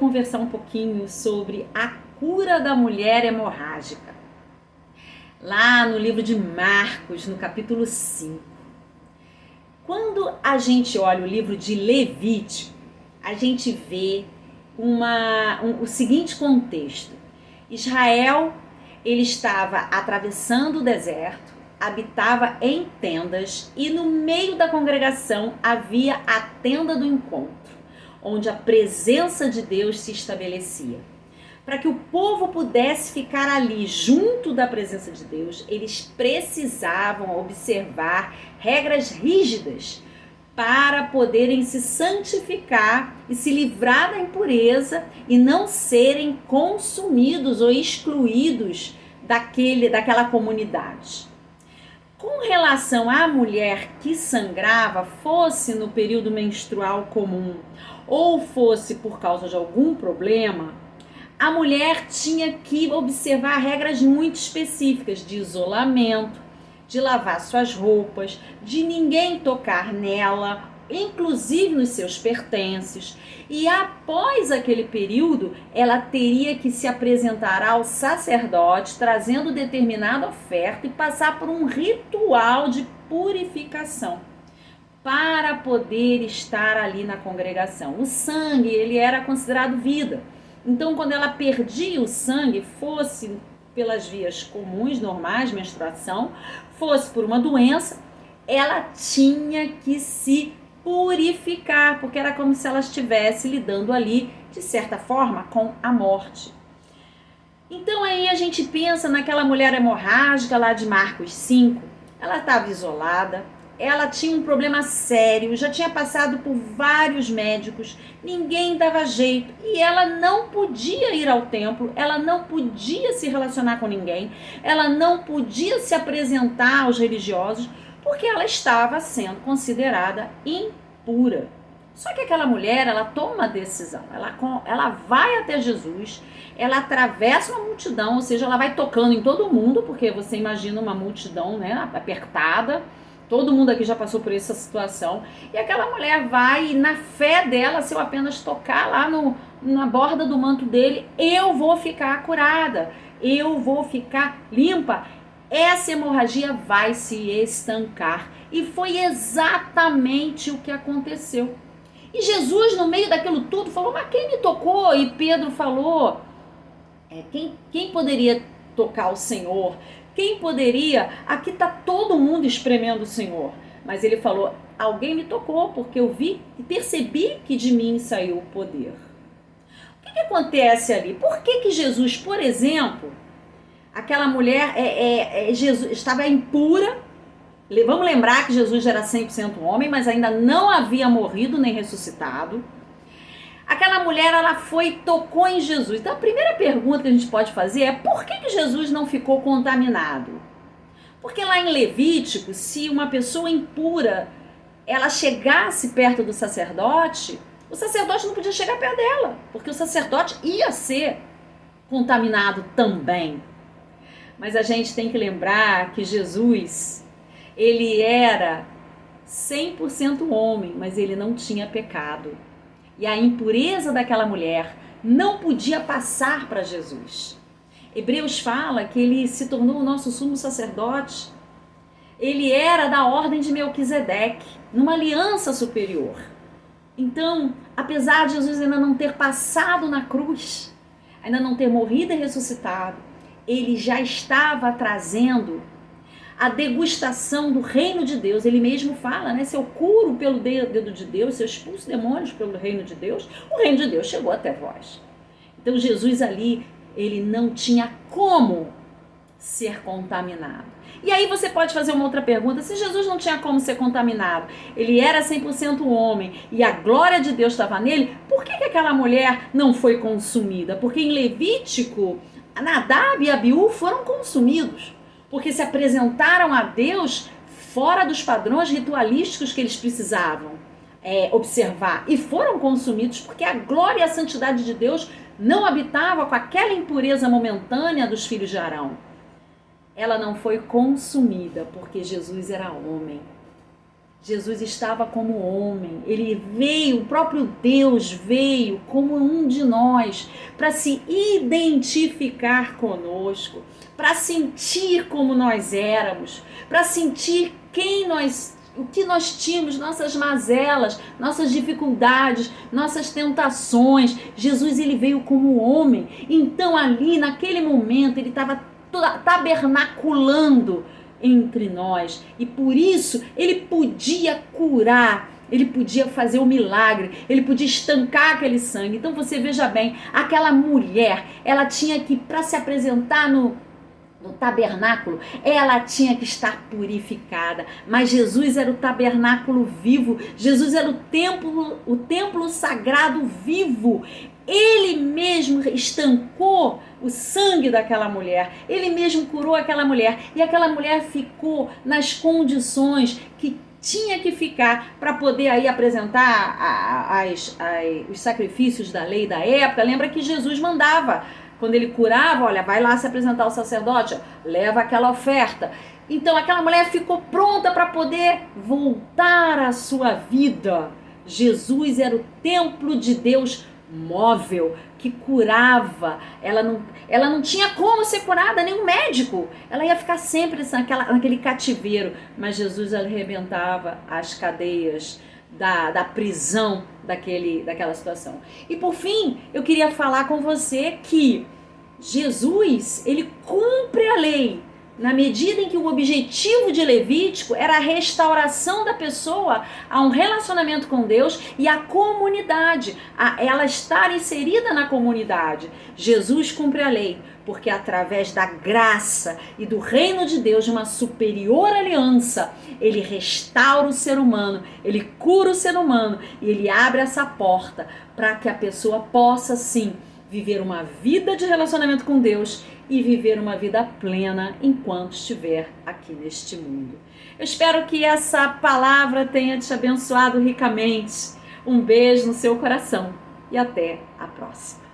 conversar um pouquinho sobre a cura da mulher hemorrágica. Lá no livro de Marcos, no capítulo 5. Quando a gente olha o livro de Levítico, a gente vê o seguinte contexto. Israel, ele estava atravessando o deserto, habitava em tendas e no meio da congregação havia a tenda do encontro, onde a presença de Deus se estabelecia. Para que o povo pudesse ficar ali junto da presença de Deus, eles precisavam observar regras rígidas para poderem se santificar e se livrar da impureza e não serem consumidos ou excluídos daquela comunidade. Com relação à mulher que sangrava, fosse no período menstrual comum ou fosse por causa de algum problema, a mulher tinha que observar regras muito específicas de isolamento, de lavar suas roupas, de ninguém tocar nela, inclusive nos seus pertences. E após aquele período, ela teria que se apresentar ao sacerdote, trazendo determinada oferta e passar por um ritual de purificação para poder estar ali na congregação. O sangue, ele era considerado vida. Então, quando ela perdia o sangue, fosse pelas vias comuns, normais, menstruação, fosse por uma doença, ela tinha que se purificar, porque era como se ela estivesse lidando ali, de certa forma, com a morte. Então aí a gente pensa naquela mulher hemorrágica lá de Marcos 5, ela estava isolada, ela tinha um problema sério, já tinha passado por vários médicos, ninguém dava jeito e ela não podia ir ao templo, ela não podia se relacionar com ninguém, ela não podia se apresentar aos religiosos porque ela estava sendo considerada impura. Só que aquela mulher, ela toma a decisão, ela vai até Jesus, ela atravessa uma multidão, ou seja, ela vai tocando em todo mundo, porque você imagina uma multidão, né, apertada. Todo mundo aqui já passou por essa situação. E aquela mulher vai, e na fé dela, se eu apenas tocar lá na borda do manto dele, eu vou ficar curada, eu vou ficar limpa. Essa hemorragia vai se estancar. E foi exatamente o que aconteceu. E Jesus, no meio daquilo tudo, falou, mas quem me tocou? E Pedro falou, quem poderia tocar o Senhor? Quem poderia? Aqui está todo mundo espremendo o Senhor. Mas ele falou, alguém me tocou, porque eu vi e percebi que de mim saiu o poder. O que acontece ali? Por que Jesus, por exemplo, aquela mulher Jesus, estava impura? Vamos lembrar que Jesus era 100% homem, mas ainda não havia morrido nem ressuscitado. Aquela mulher, ela foi e tocou em Jesus. Então, a primeira pergunta que a gente pode fazer é por que Jesus não ficou contaminado? Porque lá em Levítico, se uma pessoa impura, ela chegasse perto do sacerdote, o sacerdote não podia chegar perto dela, porque o sacerdote ia ser contaminado também. Mas a gente tem que lembrar que Jesus, ele era 100% homem, mas ele não tinha pecado. E a impureza daquela mulher não podia passar para Jesus. Hebreus fala que ele se tornou o nosso sumo sacerdote. Ele era da ordem de Melquisedeque, numa aliança superior. Então, apesar de Jesus ainda não ter passado na cruz, ainda não ter morrido e ressuscitado, ele já estava trazendo a degustação do reino de Deus. Ele mesmo fala, né? Se eu curo pelo dedo de Deus, se eu expulso demônios pelo reino de Deus, o reino de Deus chegou até vós. Então Jesus ali, ele não tinha como ser contaminado. E aí você pode fazer uma outra pergunta, se Jesus não tinha como ser contaminado, ele era 100% homem e a glória de Deus estava nele, por que aquela mulher não foi consumida? Porque em Levítico, Nadab e Abiú foram consumidos, porque se apresentaram a Deus fora dos padrões ritualísticos que eles precisavam observar, e foram consumidos porque a glória e a santidade de Deus não habitava com aquela impureza momentânea dos filhos de Arão. Ela não foi consumida porque Jesus era homem. Jesus estava como homem, ele veio, o próprio Deus veio como um de nós, para se identificar conosco, para sentir como nós éramos, para sentir o que nós tínhamos, nossas mazelas, nossas dificuldades, nossas tentações. Jesus, ele veio como homem. Então ali, naquele momento, ele estava tabernaculando entre nós, e por isso ele podia curar, ele podia fazer o milagre, ele podia estancar aquele sangue. Então você veja bem, aquela mulher, ela tinha que, para se apresentar no tabernáculo, ela tinha que estar purificada, mas Jesus era o tabernáculo vivo, Jesus era o templo sagrado vivo. Ele mesmo estancou o sangue daquela mulher, ele mesmo curou aquela mulher, e aquela mulher ficou nas condições que tinha que ficar para poder aí apresentar os sacrifícios da lei da época. Lembra que Jesus mandava, quando ele curava, olha, vai lá se apresentar ao sacerdote, leva aquela oferta. Então aquela mulher ficou pronta para poder voltar à sua vida. Jesus era o templo de Deus móvel, que curava. Ela não tinha como ser curada, nem um médico. Ela ia ficar sempre naquele cativeiro. Mas Jesus arrebentava as cadeias da prisão daquela situação. E por fim, eu queria falar com você que Jesus, ele cumpre a lei, na medida em que o objetivo de Levítico era a restauração da pessoa a um relacionamento com Deus e a comunidade, a ela estar inserida na comunidade. Jesus cumpre a lei, porque através da graça e do reino de Deus, de uma superior aliança, ele restaura o ser humano, ele cura o ser humano e ele abre essa porta para que a pessoa possa sim viver uma vida de relacionamento com Deus e viver uma vida plena enquanto estiver aqui neste mundo. Eu espero que essa palavra tenha te abençoado ricamente. Um beijo no seu coração e até a próxima.